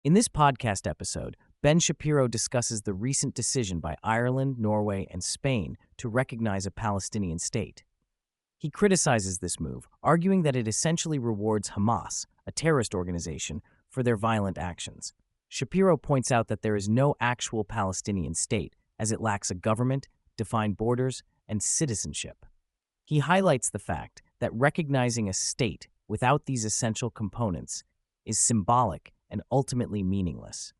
In this podcast episode, Ben Shapiro discusses the recent decision by Ireland, Norway, and Spain to recognize a Palestinian state. He criticizes this move, arguing that it essentially rewards Hamas, a terrorist organization, for their violent actions. Shapiro points out that there is no actual Palestinian state, as it lacks a government, defined borders, and citizenship. He highlights the fact that recognizing a state without these essential components is symbolic and ultimately meaningless.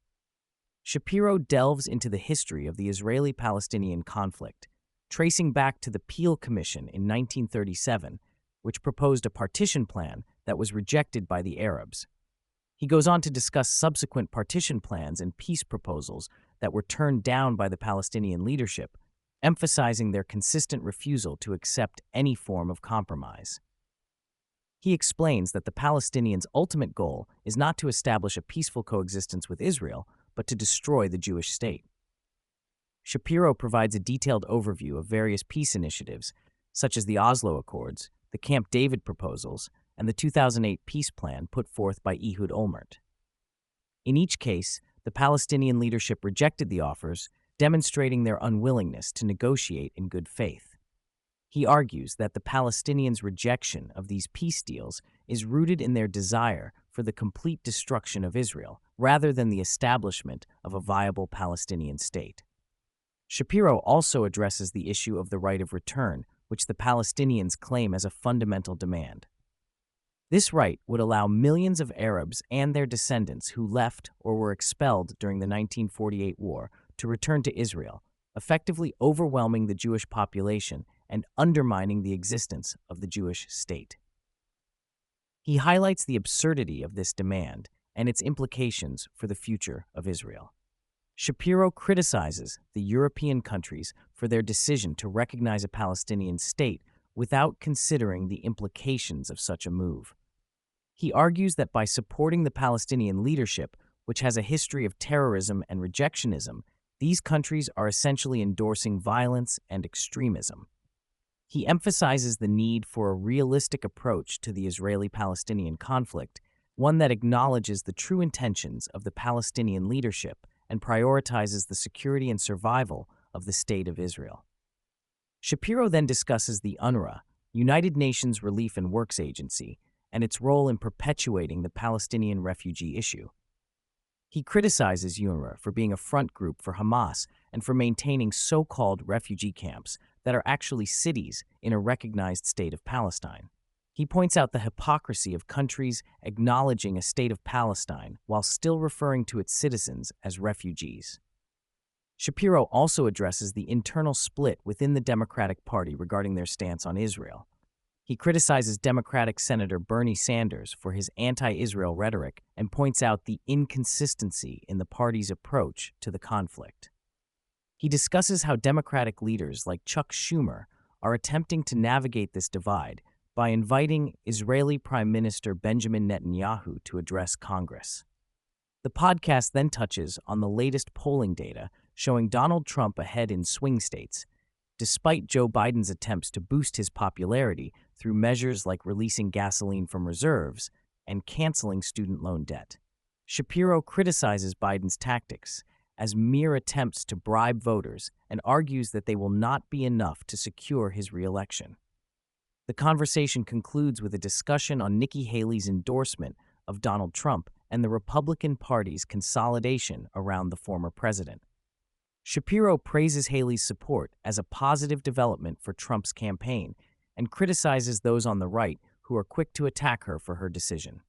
Shapiro delves into the history of the Israeli-Palestinian conflict, tracing back to the Peel Commission in 1937, which proposed a partition plan that was rejected by the Arabs. He goes on to discuss subsequent partition plans and peace proposals that were turned down by the Palestinian leadership, emphasizing their consistent refusal to accept any form of compromise. He explains that the Palestinians' ultimate goal is not to establish a peaceful coexistence with Israel, but to destroy the Jewish state. Shapiro provides a detailed overview of various peace initiatives, such as the Oslo Accords, the Camp David proposals, and the 2008 peace plan put forth by Ehud Olmert. In each case, the Palestinian leadership rejected the offers, demonstrating their unwillingness to negotiate in good faith. He argues that the Palestinians' rejection of these peace deals is rooted in their desire for the complete destruction of Israel, rather than the establishment of a viable Palestinian state. Shapiro also addresses the issue of the right of return, which the Palestinians claim as a fundamental demand. This right would allow millions of Arabs and their descendants who left or were expelled during the 1948 war to return to Israel, effectively overwhelming the Jewish population and undermining the existence of the Jewish state. He highlights the absurdity of this demand and its implications for the future of Israel. Shapiro criticizes the European countries for their decision to recognize a Palestinian state without considering the implications of such a move. He argues that by supporting the Palestinian leadership, which has a history of terrorism and rejectionism, these countries are essentially endorsing violence and extremism. He emphasizes the need for a realistic approach to the Israeli-Palestinian conflict, one that acknowledges the true intentions of the Palestinian leadership and prioritizes the security and survival of the State of Israel. Shapiro then discusses the UNRWA, United Nations Relief and Works Agency, and its role in perpetuating the Palestinian refugee issue. He criticizes UNRWA for being a front group for Hamas and for maintaining so-called refugee camps that are actually cities in a recognized state of Palestine. He points out the hypocrisy of countries acknowledging a state of Palestine while still referring to its citizens as refugees. Shapiro also addresses the internal split within the Democratic Party regarding their stance on Israel. He criticizes Democratic Senator Bernie Sanders for his anti-Israel rhetoric and points out the inconsistency in the party's approach to the conflict. He discusses how Democratic leaders like Chuck Schumer are attempting to navigate this divide by inviting Israeli Prime Minister Benjamin Netanyahu to address Congress. The podcast then touches on the latest polling data showing Donald Trump ahead in swing states, despite Joe Biden's attempts to boost his popularity through measures like releasing gasoline from reserves and canceling student loan debt. Shapiro criticizes Biden's tactics as mere attempts to bribe voters and argues that they will not be enough to secure his re-election. The conversation concludes with a discussion on Nikki Haley's endorsement of Donald Trump and the Republican Party's consolidation around the former president. Shapiro praises Haley's support as a positive development for Trump's campaign and criticizes those on the right who are quick to attack her for her decision.